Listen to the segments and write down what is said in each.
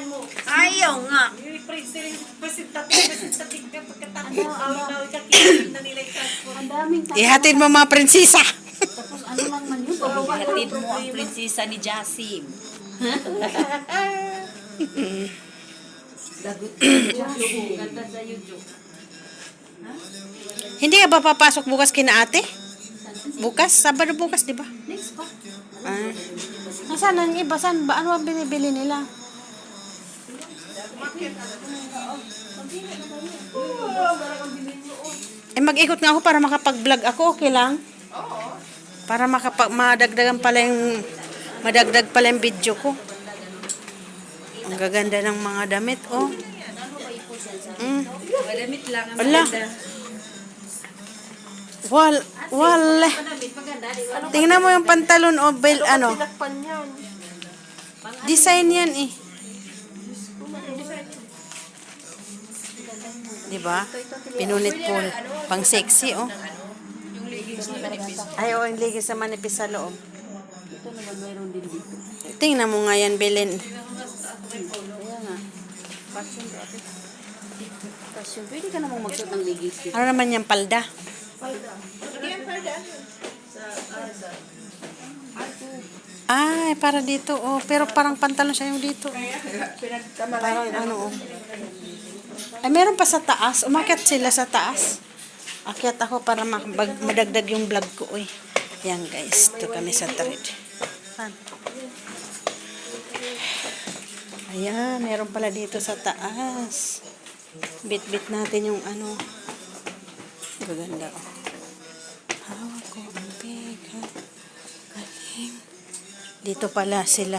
mo. Ayaw nga. Presentative ka pagkatapos. Araw-araw ka kinain na nila yung transport. Ang daming tao. Ihatid mo mga prinsesa. Tapos ano lang man yun. Hatid mo ang prinsesa ni Jasim. Lagot ko. Ganda sa YouTube. Hindi ka ba papasok bukas kina ate? Bukas? Sabado bukas, di ba? Next pa. Ah. Nasaan ang iba? Saan ba? Ano ang binibili nila? Mag-ikot nga ako para makapag-vlog ako. Okay lang? Para madagdagan pala yung madagdag pala yung video ko. Ang gaganda ng mga damit, oh. Madamit lang ang Wala. maganda. Wala. Tingnan mo yung pantalon o belt, ano. Design yan eh. Diba? Pinunit po. Pang sexy, oh. Ay, oh, yung ligis sa manipis sa loob. Ito naman mayroon din dito. Tingnan mo nga yan, Belen. Kaya nga. Fashion dati. Fashion. Pwede ka namang magsuot ng legis dito. Ano naman yung palda? Ay, para dito, oh. Pero parang pantalon siya yung dito. Parang ano, oh. Ay, meron pa sa taas. Umakyat sila sa taas. Akyat ako para madagdag yung vlog ko, eh. Yan, guys. Ito kami sa trade. Saan? Ayan, meron pala dito sa taas. Bit-bit natin yung ano. Gaganda, oh. Hawak ko ang peka. Galing. Dito pala sila.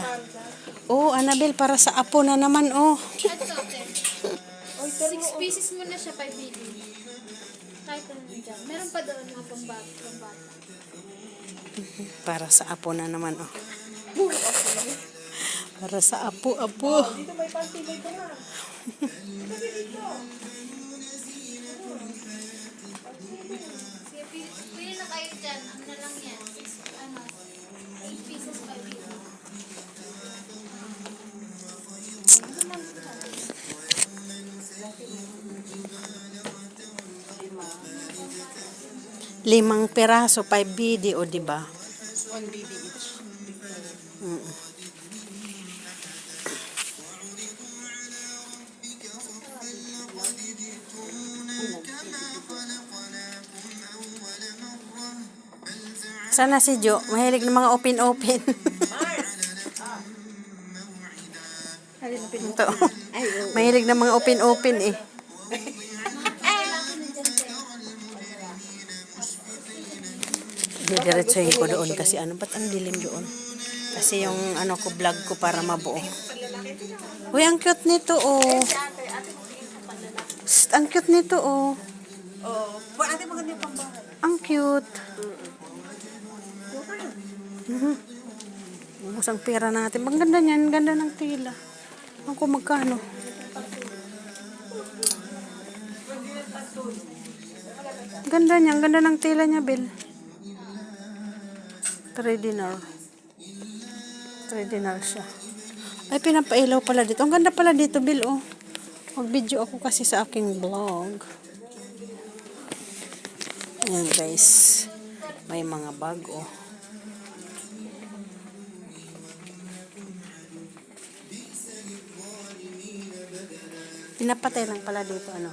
Oh, Annabel, para sa apo na naman, oh. 6 pieces mo na siya, 5 billion. Kahit ano dyan. Meron pa doon mga pambata. Para sa apo na naman, oh. Para sa apo. Dito may panty, may tara. Kasi dito. Sige, pili na kayo dyan. Ano na lang yan? 8 pieces, 5 billion. Limang peraso, 5 BD, o diba? 1 BD each. Sana si Jo, mahilig ng mga open-open. Ito. Mahilig ng mga open-open, eh. Didiretsuhin ko doon kasi ano, ba't ang dilim doon? Kasi yung ano ko, vlog ko para mabuo. Uy, ang cute nito, oh. Psst, ang cute nito, oh. Oh, ate maganda yung pambahay. Ang cute. Ubus ang pera natin. Ang ganda niyan, ganda ng tila. Ang kung magkano. Ganda niya, ang ganda ng tila niya, Bill. 3 dinar. 3 dinar siya. Ay, pinapailaw pala dito. Ang ganda pala dito, Bill, oh. Mag-video ako kasi sa aking vlog. Ayan, guys. May mga bag, oh. Pinapatay lang pala dito, ano.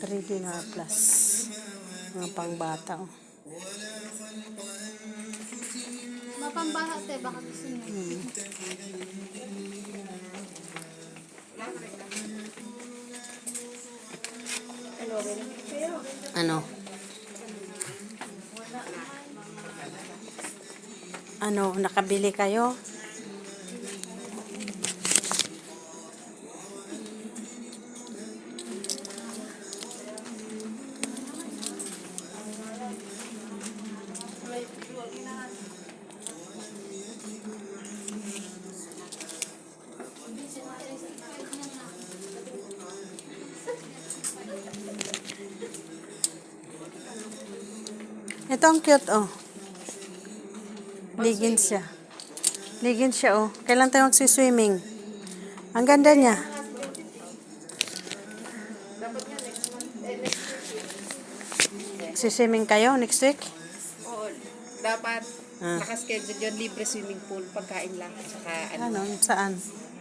3 dinar plus. Mga pangbata, oh. Mapambaha, te. Baka gusto niyo. Ano? Ano, nakabili kayo? Ito ang cute, oh. Leggings siya. Leggings siya, oh. Kailan tayo magsiswimming? Ang ganda niya. Siswimming kayo next week? Oo, dapat Ah. nakaschedule yun, libre swimming pool, pagkain lang, tsaka Ano? Saan?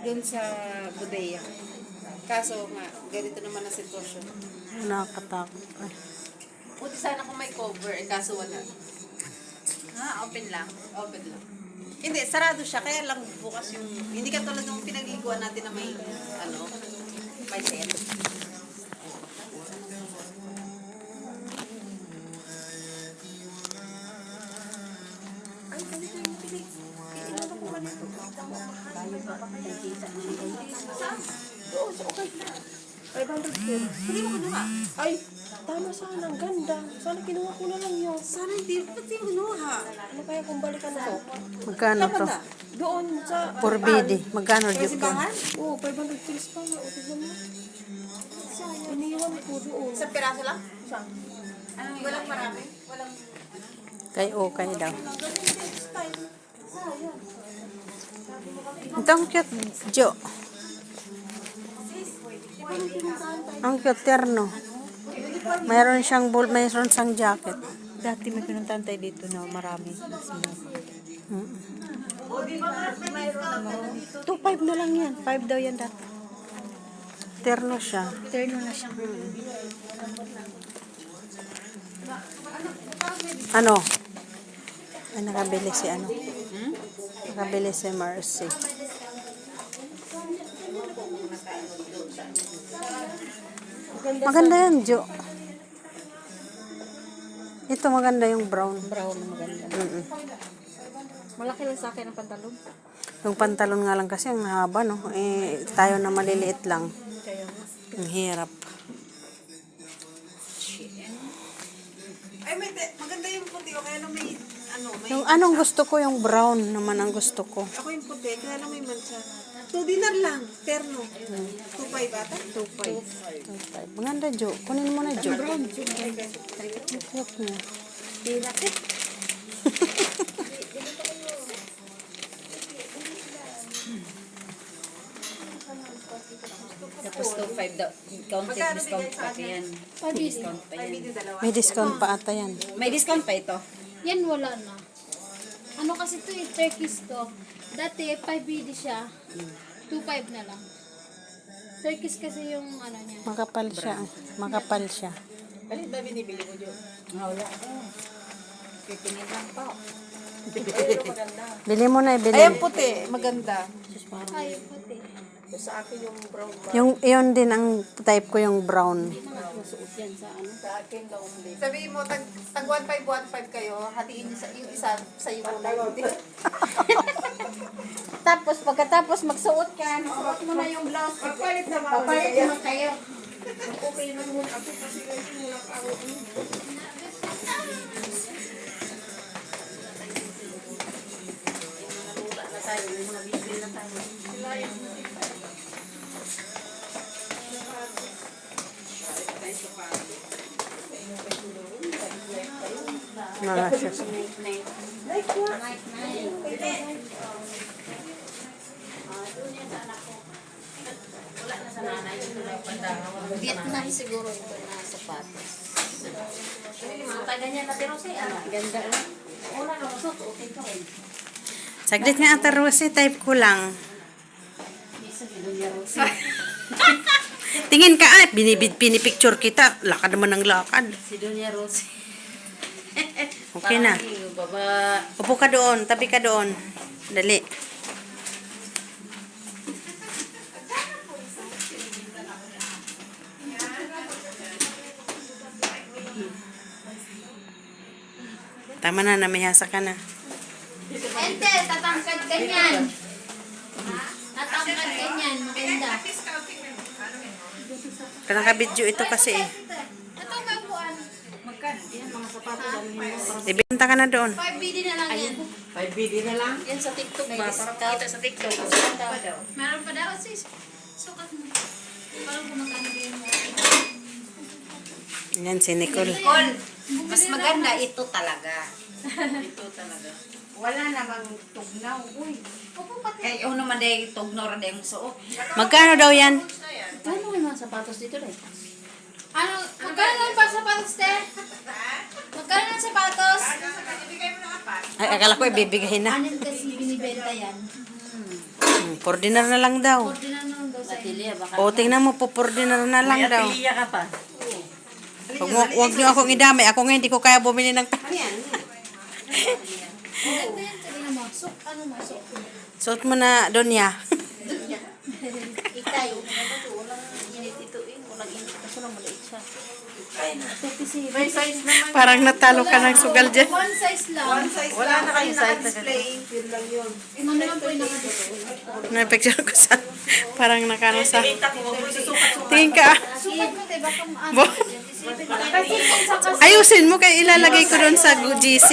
doon sa bodega. Kaso nga, ganito naman ang sitwasyon. Nakakatakot. Ay. Buti sana kung may cover, kaso wala. Open lang. Open lang. Hindi, sarado siya, kaya lang bukas yung, hindi ka tulad ng pinagliguan natin na may, may set. Ay, tama sana. Ang ganda. Sana kinuha ko na lang yun. Sana hindi, ba't yung kinuha? Ano kaya kung balikan na to? Magkano to? Doon sa... Purbidi. Magkano Sa dito? simbahan? Oo, 500 pils pa nga. O, tignan mo. Iniwan ko doon. Sa piraso lang? Walang marami? Walang... Kay okay daw. Ito ang cute, Jo. Ang cute, terno. Mayroon siyang jacket. Dati may pinuntahan tayo dito na marami. 2.5 na lang yan. 5 daw yan dati. Terno siya. Terno na siya. Ano? Ay, nakabili si ano? Nakabili si Marcy. Maganda yan, Jo. Ito maganda yung brown. Brown na maganda. Malaki lang sa akin ang pantalon. Yung pantalon nga lang kasi ang haba, no? Eh, tayo na maliliit lang. Ang hirap. Ay, maganda yung puti o kaya lang may, may... Yung anong gusto ko, yung brown naman ang gusto ko. Ako yung puti, kaya lang may mancha. 2 dinar lang, terno. 2.5 ata? 2.5. Maganda, Jo. Kunin mo na, Jo. Brown, Jo. Cute niya. Tapos 2.5 daw. Counted discount pa yan. Discount pa yan. May discount pa ata yan. May discount pa ito. Yan wala na. Ano kasi to eh, Turkish to. Dati 5BD siya. 2.5 na lang. Turkish kasi yung ano niya. Makapal siya. Makapal siya. Alin ba binibili mo, Jo? Wala. Pipingin lang pa. Bili mo na, bili. Ay, ang puti, maganda. Ay, puti. Sa akin yung brown ba? Yun din ang type ko, yung brown. Sa akin long sleeve. Sabihin mo, tag 1.5 kayo, hatiin niyo yung isa sa iyo muna. Tapos, pagkatapos magsuot ka, magsuot mo na yung blouse. Papalit na Papalit naman kayo. Okay na muna ako kasi wala pa ako. Mga shoes. Vietnam siguro ito na sapatos. Ganda na. Una na masot, okay ka rin. Saglit nga, Ate Rosie, type ko lang. Tingin ka, pinipicture kita. Lakad naman ng lakad. Si Doña Rosie. Okay na. Baba. Upo ka doon, tabi ka doon. Dali. Tama na, namihasa ka na. Ente, tatangkad ka niyan. Tatangkad ka niyan, maganda. Naka-video ito kasi eh. Ito may upuan. Ibenta ka na doon. 5BD na lang yan. 5BD na lang? Yan sa TikTok ba? Parang kita sa TikTok. Meron pa daw, sis. Sukat mo. Parang kumakano din mo. Yan si Nicole. Mas maganda ito talaga. Ito talaga. Wala namang tugnaw. Uy. Opo, pati. Kaya yung naman day tugnaw rin yung suot. Magkano daw yan? Ano may mga sapatos dito rin? Ano, magkano lang pa sapatos, te? Magkano lang sapatos? Ay, akala ko ibibigay na. Anin kasi binibenta yan. For dinner na lang daw. Order na naman daw sa Atilia, baka. O, tingnan mo po, for dinner na lang daw. ka pa. Huwag niyo akong idamay. Ako nga hindi ko kaya bumili ng... Ano yan? Maganda yan, tingnan mo. So, ano mo, so. Suot mo na, Donya. Itay. Walang init ito eh. Walang init. Kaso lang maliit siya. May size naman. Parang natalo ka ng sugal dyan. One size lang. One size Wala lang. na kayong size na Display. Yun lang yun. Ano naman po yung nakadito? Na-picture ko sa... Parang nakano sa... Tingin ka. Sukat mo, te, baka maano. Bo. Kasi kung sa kasi, Ayusin mo kay ilalagay ko doon sa GC.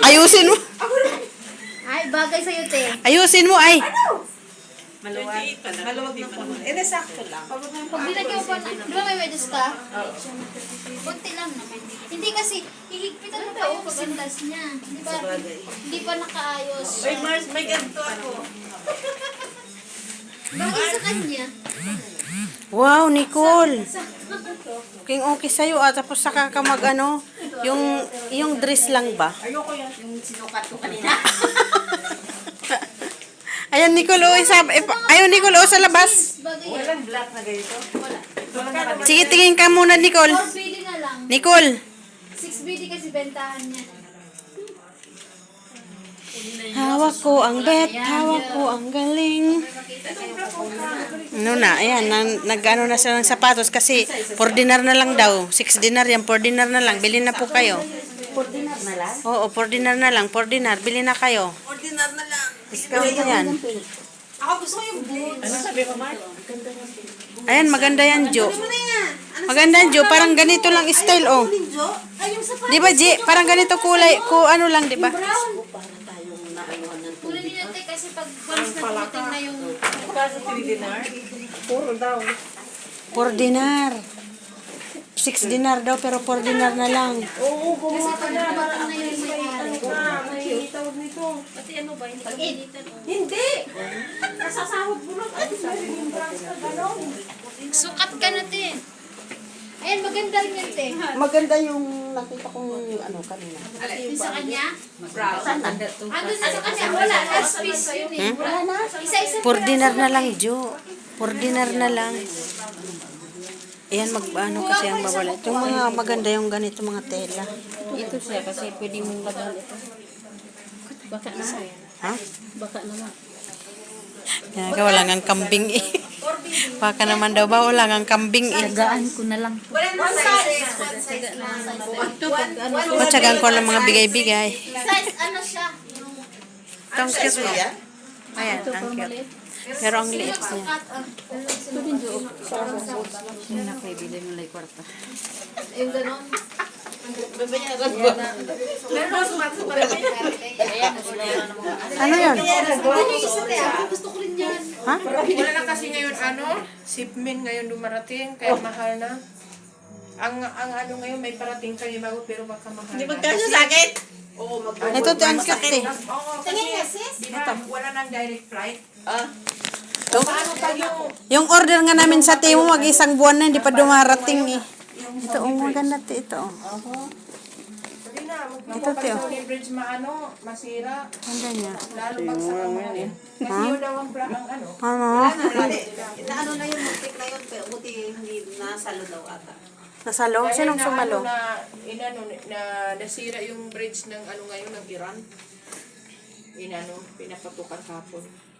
Ayusin mo. ay, bagay sa'yo, te. Ayusin mo ay. Maluwag. Maluwag na po. Eh, sakto lang. Pag dinagyan mo pa na, di ba may medyas ka? Kunti lang naman. Hindi kasi, hihigpitan mo pa yung sintas niya. Di ba? Hindi pa nakaayos. Uy, Mars, may ganito ako. Bagay sa kanya. Wow, Nicole. Okay, okay sa'yo ah. Tapos saka ka mag ano, yung dress lang ba? Yung sinukat ko kanina. Ayan, Nicole, oh, ayun, Nicole, oh, sa labas. Bagay yan. Walang black na ganito. Sige, tingin ka muna, Nicole. 4 BD na lang. Nicole. 6 BD kasi bentahan niya. Hawak ko ang bet, hawak ko ang galing. Ano na, ayan, nag-ano na sila ng sapatos kasi for dinner na lang daw. 6 dinner yan, for dinner na lang. Bili na po kayo. For dinner na lang? Oo, for dinner na lang, for dinner. Bili na kayo. Ordinary na lang. Discount na yan. Ako gusto ko yung boots. Ano sabi mo, Mark? Ayan, maganda yan, Jo. Ano na yan? Ano Maganda yan, Jo. Parang ganito lang style, oh. Jo? Ay, yung sapatos. Di ba, Ji? Parang ganito kulay, ano lang, di ba? Kunin niyo te kasi pag once nagputing na yung... Kasi 3 dinar? Puro daw. For dinner. 6 dinner daw, pero for dinner na lang. Oo, gumawa ka na. Parang na yung may-ari. May tawag nito. Pati ano ba, hindi pag-editan. Hindi! Nasasahod mo lang. Ay, sabi yung branch ka gano'n. Sukat ka na te. Ayan, maganda rin yan te. Maganda yung nakita kong ano kanina. Yung sa kanya? Brown. Andun na sa kanya, wala. Last piece yun eh. Wala na. Isa-isa For dinner na lang, Jo. For dinner na lang. Ayan, ano kasi ang babalat. Yung mga maganda yung ganito, mga tela. Ito siya kasi pwede mong laban ito. Baka naman. Ha? Baka naman. Yan, wala ngang kambing eh. Baka naman daw ba, wala ngang kambing eh. Tagaan ko na lang. Wala na size. One size lang. O, tsagaan ko ng mga bigay-bigay. Size, ano siya? Yung... Ito ang cute mo. Ayan, ang cute. Pero ang liit niya. Sukat, Hindi na kayo bili mo lang kwarta. yung ganon. Meron sumato pa rin. Ano yun? Ano yung isa te? Ako gusto ko rin yan. Ha? Wala na kasi ngayon shipment ngayon dumarating kaya mahal na. Ang ano ngayon may parating kayo bago pero baka mahal. Hindi na. magkasya sakit? Oo, magkasya. Ito, ito ang cute eh. Oo, kasi di ba wala nang direct flight. Yung, Paano pag yung order nga namin sa Timo, mag-isang buwan na, hindi pa dumarating eh. Ito, maganda ito. Hindi na, Ito, Teo. magpapagawa yung bridge masira. Ganda niya. Lalo pag sa kamahalin. Kasi yun daw ang ano. Ano? Naano na yun, muntik na yun, pero buti hindi nasalo daw ata. Nasa loob? Sinong sumalo? Na nasira yung bridge ng ano ngayon ng Iran. Pinapatukan kapon.